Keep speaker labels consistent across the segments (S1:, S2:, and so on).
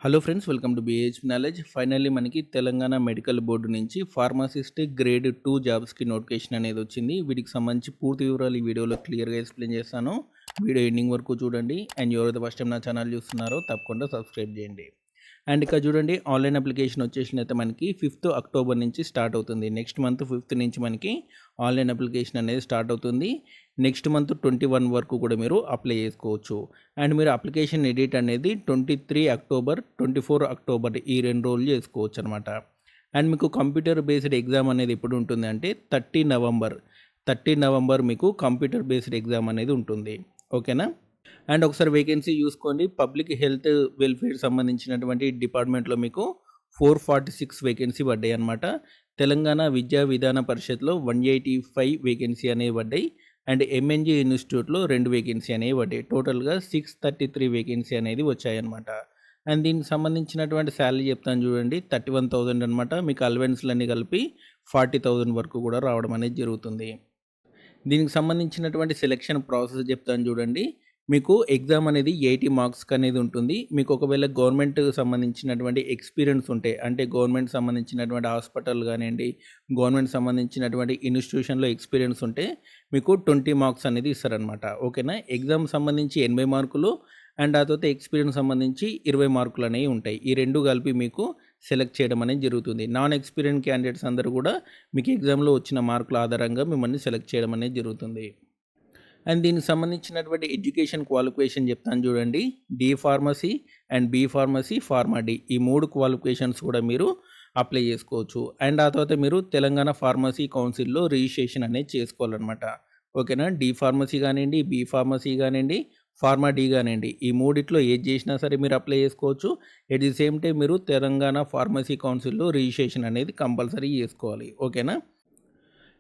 S1: Hello friends, welcome to BH knowledge. Finally మనకి Telangana medical board నుంచి pharmacist grade 2 జాబ్స్కి notification అనేది వచ్చింది. వీటికి సంబంధించి పూర్తి వివరాలు ఈ వీడియోలో క్లియర్గా ఎక్స్ప్లెయిన్ చేస్తాను. వీడియో ఎండింగ్ వరకు చూడండి. అండ్ ఎవరైతే ఫస్ట్ టైం నా ఛానల్ చూస్తున్నారో తప్పకుండా సబ్స్క్రైబ్ చేయండి. అండ్ ఇక్కడ చూడండి, ఆన్లైన్ అప్లికేషన్ వచ్చేసినైతే మనకి 5th అక్టోబర్ నుంచి స్టార్ట్ అవుతుంది. నెక్స్ట్ మంత్ 5th నుంచి మనకి ఆన్లైన్ అప్లికేషన్ అనేది స్టార్ట్ అవుతుంది. నెక్స్ట్ మంత్ 21 వరకు కూడా మీరు అప్లై చేసుకోవచ్చు. అండ్ మీరు అప్లికేషన్ ఎడిట్ అనేది 23 అక్టోబర్ 24 అక్టోబర్ ఈ 2 రోజులు చేసుకోవచ్చు అనమాట. అండ్ మీకు కంప్యూటర్ బేస్డ్ ఎగ్జామ్ అనేది ఎప్పుడు ఉంటుంది అంటే 30 నవంబర్ మీకు కంప్యూటర్ బేస్డ్ ఎగ్జామ్ అనేది ఉంటుంది. ఓకేనా. అండ్ ఒకసారి వేకెన్సీ చూసుకోండి. పబ్లిక్ హెల్త్ వెల్ఫేర్ సంబంధించినటువంటి డిపార్ట్మెంట్లో మీకు 446 వేకెన్సీ పడ్డాయి అనమాట. తెలంగాణ విద్యా విధాన పరిషత్లో 185 వేకెన్సీ అనేవి పడ్డాయి. అండ్ ఎంఎన్జీ ఇన్స్టిట్యూట్లో 2 వేకెన్సీ అనేవి పడ్డాయి. టోటల్గా 633 వేకెన్సీ అనేది వచ్చాయన్నమాట. అండ్ దీనికి సంబంధించినటువంటి శాలరీ చెప్తాను చూడండి, 31,000 అనమాట. మీకు అలవెన్స్లన్నీ కలిపి 40,000 వరకు కూడా రావడం అనేది జరుగుతుంది. దీనికి సంబంధించినటువంటి సెలెక్షన్ ప్రాసెస్ చెప్తాను చూడండి. మీకు ఎగ్జామ్ అనేది 80 మార్క్స్కి అనేది ఉంటుంది. మీకు ఒకవేళ గవర్నమెంట్కి సంబంధించినటువంటి ఎక్స్పీరియన్స్ ఉంటే, అంటే గవర్నమెంట్ సంబంధించినటువంటి హాస్పిటల్ కానివ్వండి, గవర్నమెంట్ సంబంధించినటువంటి ఇన్స్టిట్యూషన్లో ఎక్స్పీరియన్స్ ఉంటే మీకు 20 మార్క్స్ అనేది ఇస్తారనమాట. ఓకేనా. ఎగ్జామ్ సంబంధించి 80 మార్కులు అండ్ ఆ తర్వాత ఎక్స్పీరియన్స్ సంబంధించి 20 మార్కులు అనేవి ఉంటాయి. ఈ రెండు కలిపి మీకు సెలెక్ట్ చేయడం అనేది జరుగుతుంది. నాన్ ఎక్స్పీరియన్స్ క్యాండిడేట్స్ అందరూ కూడా మీకు ఎగ్జామ్లో వచ్చిన మార్కుల ఆధారంగా మిమ్మల్ని సెలెక్ట్ చేయడం అనేది జరుగుతుంది. అండ్ దీనికి సంబంధించినటువంటి ఎడ్యుకేషన్ క్వాలిఫికేషన్ చెప్తాను చూడండి. D pharmacy and B pharmacy, pharma D, ఈ 3 క్వాలిఫికేషన్స్ కూడా మీరు అప్లై చేసుకోవచ్చు. అండ్ ఆ తర్వాత మీరు తెలంగాణ ఫార్మసీ కౌన్సిల్లో రిజిస్ట్రేషన్ అనేది చేసుకోవాలన్నమాట. ఓకేనా. డి ఫార్మసీ కానివ్వండి, బి ఫార్మసీ కానివ్వండి, ఫార్మా డి కానివ్వండి, ఈ మూడిట్లో ఏది చేసినా సరే మీరు అప్లై చేసుకోవచ్చు. ఎట్ ది సేమ్ టైం మీరు తెలంగాణ ఫార్మసీ కౌన్సిల్లో రిజిస్ట్రేషన్ అనేది కంపల్సరీ చేసుకోవాలి. ఓకేనా.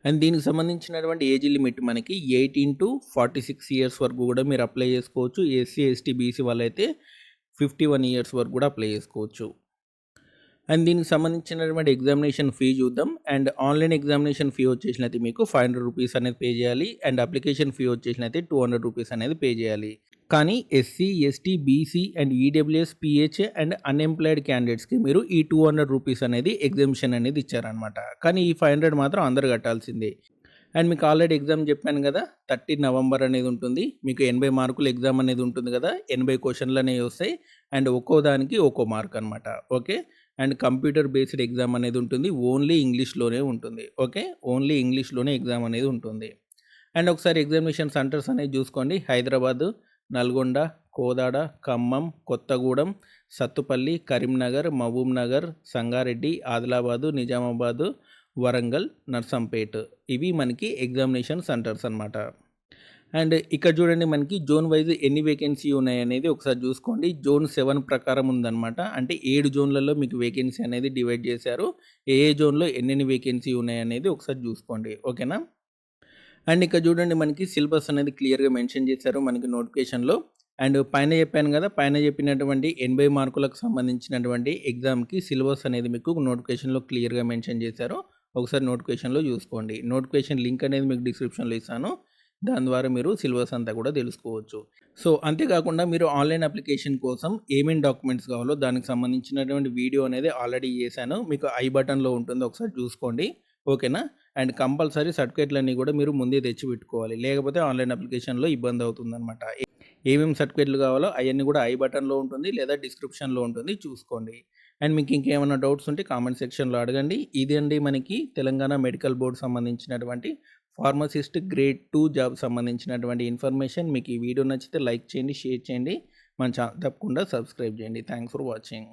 S1: అండ్ దీనికి సంబంధించినటువంటి ఏజ్ లిమిట్ మనకి 18 to 46 ఇయర్స్ వరకు కూడా మీరు అప్లై చేసుకోవచ్చు. ఎస్సీ, ఎస్టీ, బీసీ వాళ్ళైతే 51 ఇయర్స్ వరకు కూడా అప్లై చేసుకోవచ్చు. అండ్ దీనికి సంబంధించినటువంటి ఎగ్జామినేషన్ ఫీ చూద్దాం. అండ్ ఆన్లైన్ ఎగ్జామినేషన్ ఫీ వచ్చేసినైతే మీకు 500 రూపీస్ అనేది పే చేయాలి. అండ్ అప్లికేషన్ ఫీ వచ్చేసినైతే 200 రూపీస్ అనేది పే చేయాలి. కానీ SC, ST, BC and EWS, PH and unemployed క్యాండిడేట్స్కి మీరు ఈ 200 రూపీస్ అనేది ఎగ్జామిషన్ అనేది ఇచ్చారనమాట. కానీ ఈ 500 మాత్రం అందరు కట్టాల్సిందే. అండ్ మీకు ఆల్రెడీ ఎగ్జామ్ చెప్పాను కదా, 30 నవంబర్ అనేది ఉంటుంది. మీకు 80 మార్కులు ఎగ్జామ్ అనేది ఉంటుంది కదా, 80 క్వశ్చన్లు అనేవి వస్తాయి. అండ్ ఒక్కో దానికి ఒక్కో మార్క్ అనమాట. Okay. And computer based exam అనేది ఉంటుంది. ఓన్లీ ఇంగ్లీష్లోనే ఉంటుంది. ఓకే. ఓన్లీ ఇంగ్లీష్లోనే ఎగ్జామ్ అనేది ఉంటుంది. అండ్ ఒకసారి ఎగ్జామినేషన్ సెంటర్స్ అనేది చూసుకోండి. హైదరాబాదు, నల్గొండ, కోదాడ, ఖమ్మం, కొత్తగూడెం, సత్తుపల్లి, కరీంనగర్, మహబూబ్ నగర్, సంగారెడ్డి, ఆదిలాబాదు, నిజామాబాదు, వరంగల్, నర్సంపేట్, ఇవి మనకి ఎగ్జామినేషన్ సెంటర్స్ అనమాట. అండ్ ఇక్కడ చూడండి, మనకి జోన్ వైజ్ ఎన్ని వేకెన్సీ ఉన్నాయి అనేది ఒకసారి చూసుకోండి. జోన్ 7 ప్రకారం ఉందన్నమాట. అంటే 7 జోన్లలో మీకు వేకెన్సీ అనేది డివైడ్ చేశారు. ఏ జోన్లో ఎన్నెన్ని వేకెన్సీ ఉన్నాయి అనేది ఒకసారి చూసుకోండి. ఓకేనా. అండ్ ఇక్కడ చూడండి, మనకి సిలబస్ అనేది క్లియర్గా మెన్షన్ చేశారు మనకి నోటిఫికేషన్లో. అండ్ పైన చెప్పాను కదా, పైన చెప్పినటువంటి 80 మార్కులకు సంబంధించినటువంటి ఎగ్జామ్కి సిలబస్ అనేది మీకు నోటిఫికేషన్లో క్లియర్గా మెన్షన్ చేశారు. ఒకసారి నోటిఫికేషన్లో చూసుకోండి. నోటిఫికేషన్ లింక్ అనేది మీకు డిస్క్రిప్షన్లో ఇస్తాను. దాని ద్వారా మీరు సిలబస్ అంతా కూడా తెలుసుకోవచ్చు. సో అంతేకాకుండా మీరు ఆన్లైన్ అప్లికేషన్ కోసం ఏమేమి డాక్యుమెంట్స్ కావాలో దానికి సంబంధించినటువంటి వీడియో అనేది ఆల్రెడీ చేశాను. మీకు ఐ బటన్లో ఉంటుంది, ఒకసారి చూసుకోండి. ఓకేనా. అండ్ కంపల్సరీ సర్టిఫికేట్లన్నీ కూడా మీరు ముందే తెచ్చి పెట్టుకోవాలి. లేకపోతే ఆన్లైన్ అప్లికేషన్లో ఇబ్బంది అవుతుందన్నమాట. ఏమేమి సర్టిఫికేట్లు కావాలో అవన్నీ కూడా ఐ బటన్లో ఉంటుంది లేదా డిస్క్రిప్షన్లో ఉంటుంది, చూసుకోండి. అండ్ మీకు ఇంకేమైనా డౌట్స్ ఉంటే కామెంట్ సెక్షన్లో అడగండి. ఇదండి మనకి తెలంగాణ మెడికల్ బోర్డు సంబంధించినటువంటి ఫార్మసిస్ట్ గ్రేడ్ 2 జాబ్ సంబంధించినటువంటి ఇన్ఫర్మేషన్. మీకు ఈ వీడియో నచ్చితే లైక్ చేయండి, షేర్ చేయండి, మన ఛానల్ తప్పకుండా సబ్స్క్రైబ్ చేయండి. Thanks for watching.